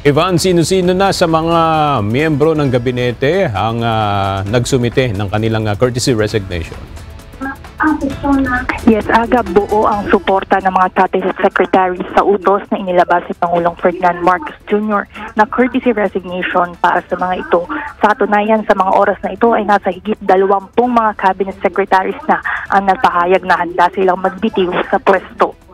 Ivan, sino-sino na sa mga miyembro ng gabinete ang nagsumite ng kanilang courtesy resignation? Yes, aga buo ang suporta ng mga cabinet secretaries sa utos na inilabas ni Pangulong Ferdinand Marcos Jr. na courtesy resignation para sa mga ito. Sa katunayan, sa mga oras na ito ay nasa higit 20 mga cabinet secretaries na ang nagpahayag na handa silang magbitiw sa pwesto.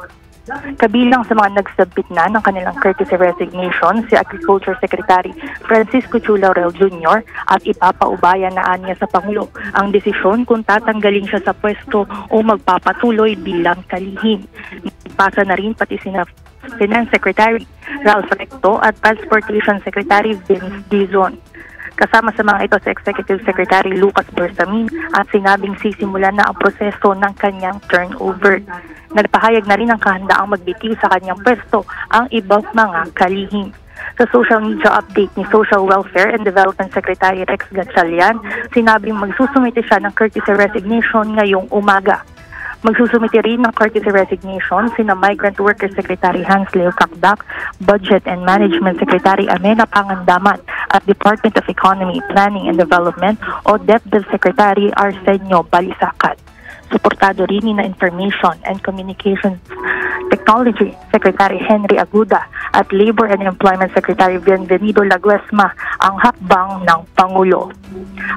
Kabilang sa mga nagsubmit na ng kanilang courtesy resignation si Agriculture Secretary Francisco Chu Laurel Jr. at ipapaubaya na aniya sa Pangulo ang desisyon kung tatanggalin siya sa pwesto o magpapatuloy bilang kalihim. Nagpasa na rin pati sina Finance Secretary Ralph Recto at Transportation Secretary Vince Dizon. Kasama sa mga ito si Executive Secretary Lucas Bersamin at sinabing sisimula na ang proseso ng kanyang turnover. Nagpahayag na rin ang kahandaang magbitiw sa kanyang pwesto ang ibang mga kalihim. Sa social media update ni Social Welfare and Development Secretary Rex Gatchalian, sinabing magsusumite siya ng courtesy resignation ngayong umaga. Magsusumite rin ng courtesy resignation sina Migrant Workers Secretary Hans Leo Kakdak, Budget and Management Secretary Amena Pangandaman at Department of Economy, Planning and Development o DepDev Secretary Arsenio Balisacan. Suportado rin ni na Information and Communications Technology Secretary Henry Aguda at Labor and Employment Secretary Bienvenido Laguesma ang hakbang ng Pangulo.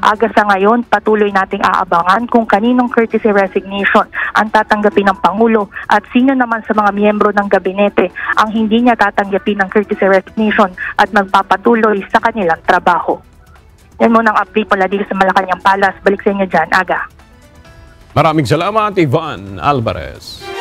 Aga sa ngayon, patuloy nating aabangan kung kaninong courtesy resignation ang tatanggapin ng Pangulo at sino naman sa mga miyembro ng gabinete ang hindi niya tatanggapin ng courtesy resignation at magpapatuloy sa kanilang trabaho. Yan muna ang update mula dito sa Malacanang Palace. Balik sa inyo dyan, Aga. Maraming salamat, Ivan Alvarez.